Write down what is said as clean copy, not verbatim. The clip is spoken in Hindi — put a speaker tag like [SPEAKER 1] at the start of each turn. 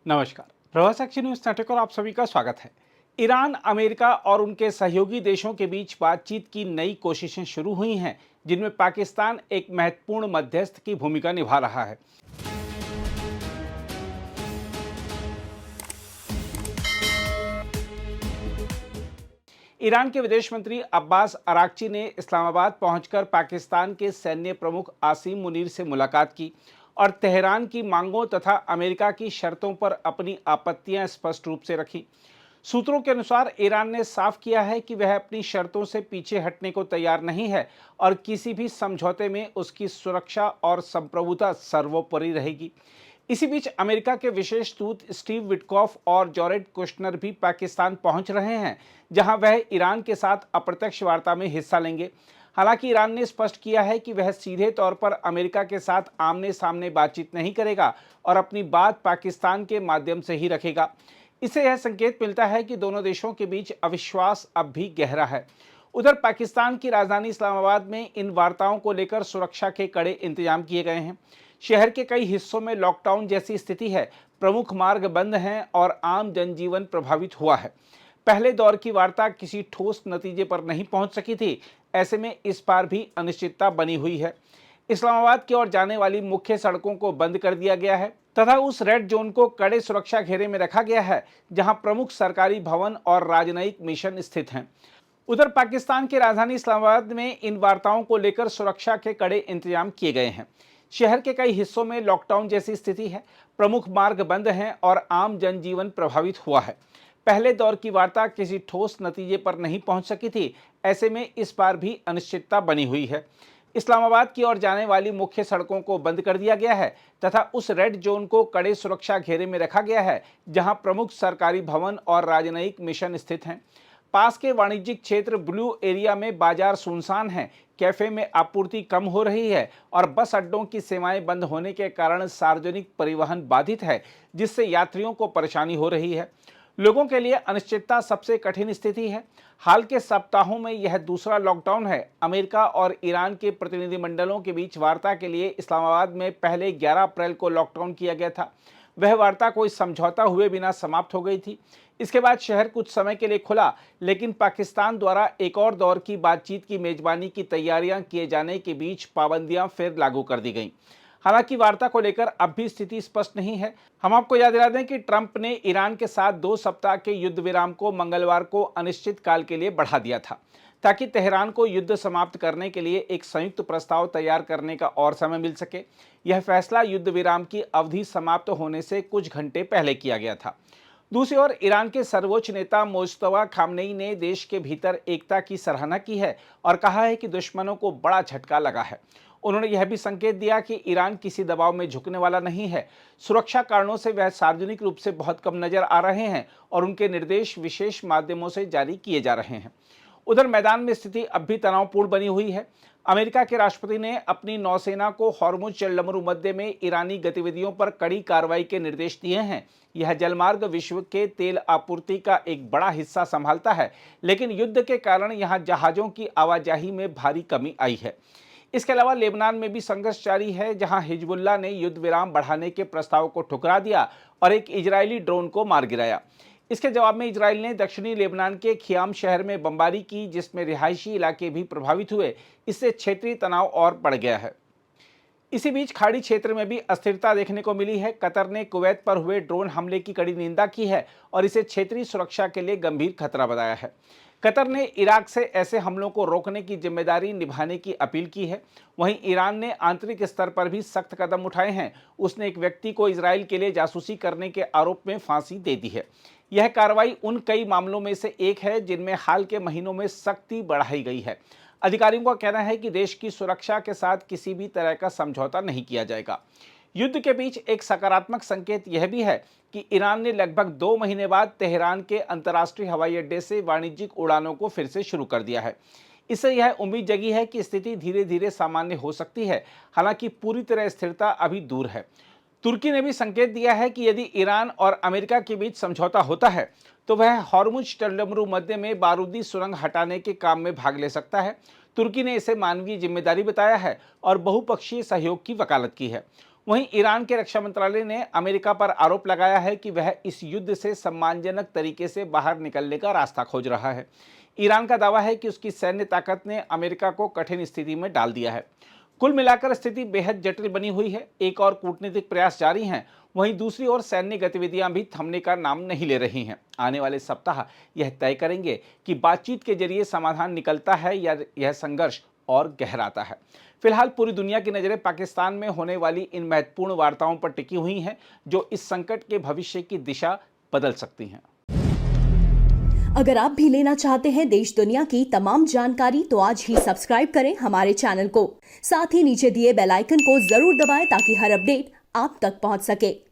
[SPEAKER 1] नमस्कार। प्रवास एक्शन न्यूज नेटवर्क और आप सभी का स्वागत है। ईरान, अमेरिका और उनके सहयोगी देशों के बीच बातचीत की नई कोशिशें शुरू हुई हैं, जिनमें पाकिस्तान एक महत्वपूर्ण मध्यस्थ की भूमिका निभा रहा है। ईरान के विदेश मंत्री अब्बास अराक्ची ने इस्लामाबाद पहुंचकर पाकिस्तान के सैन्य प्रमुख आसिम मुनीर से मुलाकात की और तेहरान की मांगों तथा अमेरिका की शर्तों पर अपनी आपत्तियां स्पष्ट रूप से रखी। सूत्रों के अनुसार ईरान ने साफ किया है कि वह अपनी शर्तों से पीछे हटने को तैयार नहीं है और किसी भी समझौते में उसकी सुरक्षा और संप्रभुता सर्वोपरि रहेगी। इसी बीच अमेरिका के विशेष दूत स्टीव विटकॉफ और जॉरेड कुश्नर भी पाकिस्तान पहुंच रहे हैं, जहां वह ईरान के साथ अप्रत्यक्ष वार्ता में हिस्सा लेंगे। हालांकि ईरान ने स्पष्ट किया है कि वह सीधे तौर पर अमेरिका के साथ आमने सामने बातचीत नहीं करेगा और अपनी बात पाकिस्तान के माध्यम से ही रखेगा। इससे यह संकेत मिलता है कि दोनों देशों के बीच अविश्वास अब भी गहरा है। उधर पाकिस्तान की राजधानी इस्लामाबाद में इन वार्ताओं को लेकर सुरक्षा के कड़े इंतजाम किए गए हैं। शहर के कई हिस्सों में लॉकडाउन जैसी स्थिति है, प्रमुख मार्ग बंद हैं और आम जनजीवन प्रभावित हुआ है। पहले दौर की वार्ता किसी ठोस नतीजे पर नहीं पहुंच सकी थी। ऐसे में इस बार भी अनिश्चितता बनी हुई है। इस्लामाबाद की ओर जाने वाली मुख्य सड़कों को बंद कर दिया गया है तथा उस रेड जोन को कड़े सुरक्षा घेरे में रखा गया है, जहां प्रमुख सरकारी भवन और राजनयिक मिशन स्थित हैं। उधर पाकिस्तान की राजधानी इस्लामाबाद में इन वार्ताओं को लेकर सुरक्षा के कड़े इंतजाम किए गए हैं। शहर के कई हिस्सों में लॉकडाउन जैसी स्थिति है, प्रमुख मार्ग बंद हैं और आम जनजीवन प्रभावित हुआ है। पहले दौर की वार्ता किसी ठोस नतीजे पर नहीं पहुंच सकी थी। ऐसे में इस बार भी अनिश्चितता बनी हुई है। इस्लामाबाद की ओर जाने वाली मुख्य सड़कों को बंद कर दिया गया है तथा उस रेड जोन को कड़े सुरक्षा घेरे में रखा गया है, जहां प्रमुख सरकारी भवन और राजनयिक मिशन स्थित हैं। पास के वाणिज्यिक क्षेत्र ब्लू एरिया में बाजार सुनसान है, कैफे में आपूर्ति कम हो रही है और बस अड्डों की सेवाएं बंद होने के कारण सार्वजनिक परिवहन बाधित है, जिससे यात्रियों को परेशानी हो रही है। लोगों के लिए अनिश्चितता सबसे कठिन स्थिति है। हाल के सप्ताहों में यह दूसरा लॉकडाउन है। अमेरिका और ईरान के प्रतिनिधिमंडलों के बीच वार्ता के लिए इस्लामाबाद में पहले 11 अप्रैल को लॉकडाउन किया गया था। वह वार्ता कोई समझौता हुए बिना समाप्त हो गई थी। इसके बाद शहर कुछ समय के लिए खुला, लेकिन पाकिस्तान द्वारा एक और दौर की बातचीत की मेजबानी की तैयारियां किए जाने के बीच पाबंदियां फिर लागू कर दी गईं। हालांकि वार्ता को लेकर अब भी स्थिति स्पष्ट नहीं है। हम आपको याद दिला दें कि ट्रंप ने ईरान के साथ 2 सप्ताह के युद्ध विराम को मंगलवार को अनिश्चित काल के लिए बढ़ा दिया था, ताकि तेहरान को युद्ध समाप्त करने के लिए एक संयुक्त प्रस्ताव तैयार करने का और समय मिल सके। यह फैसला युद्ध विराम की अवधि समाप्त होने से कुछ घंटे पहले किया गया था। दूसरी ओर ईरान के सर्वोच्च नेता मुज्तबा खामनेई ने देश के भीतर एकता की सराहना की है और कहा है कि दुश्मनों को बड़ा झटका लगा है। उन्होंने यह भी संकेत दिया कि ईरान किसी दबाव में झुकने वाला नहीं है। सुरक्षा कारणों से वह सार्वजनिक रूप से बहुत कम नजर आ रहे हैं और उनके निर्देश विशेष माध्यमों से जारी किए जा रहे हैं। उधर मैदान में स्थिति अब भी तनावपूर्ण बनी हुई है। अमेरिका के राष्ट्रपति ने अपनी नौसेना को हॉर्मुज जलमरू मध्य में ईरानी गतिविधियों पर कड़ी कार्रवाई के निर्देश दिए हैं। यह जलमार्ग विश्व के तेल आपूर्ति का एक बड़ा हिस्सा संभालता है, लेकिन युद्ध के कारण यहां जहाजों की आवाजाही में भारी कमी आई है। इसके अलावा लेबनान में भी संघर्ष जारी है, जहां हिजबुल्लाह ने युद्ध विराम बढ़ाने के प्रस्ताव को ठुकरा दिया और एक इजरायली ड्रोन को मार गिराया। इसके जवाब में इजराइल ने दक्षिणी लेबनान के खियाम शहर में बमबारी की, जिसमें रिहायशी इलाके भी प्रभावित हुए। इससे क्षेत्रीय तनाव और बढ़ गया है। इसी बीच खाड़ी क्षेत्र में भी अस्थिरता देखने को मिली है। कतर ने कुवैत पर हुए ड्रोन हमले की कड़ी निंदा की है और इसे क्षेत्रीय सुरक्षा के लिए गंभीर खतरा बताया है। कतर ने इराक से ऐसे हमलों को रोकने की जिम्मेदारी निभाने की अपील की है। वहीं ईरान ने आंतरिक स्तर पर भी सख्त कदम उठाए हैं। उसने एक व्यक्ति को इजराइल के लिए जासूसी करने के आरोप में फांसी दे दी है। यह कार्रवाई उन कई मामलों में से एक है जिनमें हाल के महीनों में सख्ती बढ़ाई गई है। अधिकारियों का कहना है कि देश की सुरक्षा के साथ किसी भी तरह का समझौता नहीं किया जाएगा। युद्ध के बीच एक सकारात्मक संकेत यह भी है कि ईरान ने लगभग 2 महीने बाद तेहरान के अंतर्राष्ट्रीय हवाई अड्डे से वाणिज्यिक उड़ानों को फिर से शुरू कर दिया है। इससे यह उम्मीद जगी है कि स्थिति धीरे धीरे सामान्य हो सकती है। हालांकि पूरी तरह स्थिरता अभी दूर है। तुर्की ने भी संकेत दिया है कि यदि ईरान और अमेरिका के बीच समझौता होता है तो वह हॉर्मुज जलमरू मध्य में बारूदी सुरंग हटाने के काम में भाग ले सकता है। तुर्की ने इसे मानवीय जिम्मेदारी बताया है और बहुपक्षीय सहयोग की वकालत की है। वहीं ईरान के रक्षा मंत्रालय ने अमेरिका पर आरोप लगाया है कि वह इस युद्ध से सम्मानजनक तरीके से बाहर निकलने का रास्ता खोज रहा है। ईरान का दावा है कि उसकी सैन्य ताकत ने अमेरिका को कठिन स्थिति में डाल दिया है। कुल मिलाकर स्थिति बेहद जटिल बनी हुई है। एक और कूटनीतिक प्रयास जारी हैं, वहीं दूसरी ओर सैन्य गतिविधियां भी थमने का नाम नहीं ले रही हैं। आने वाले सप्ताह यह तय करेंगे कि बातचीत के जरिए समाधान निकलता है या यह संघर्ष और गहराता है। फिलहाल पूरी दुनिया की नजरें पाकिस्तान में होने वाली इन महत्वपूर्ण वार्ताओं पर टिकी हुई हैं, जो इस संकट के भविष्य की दिशा बदल सकती हैं।
[SPEAKER 2] अगर आप भी लेना चाहते हैं देश दुनिया की तमाम जानकारी, तो आज ही सब्सक्राइब करें हमारे चैनल को। साथ ही नीचे दिए बेल आइकन को जरूर दबाएं ताकि हर अपडेट आप तक पहुंच सके।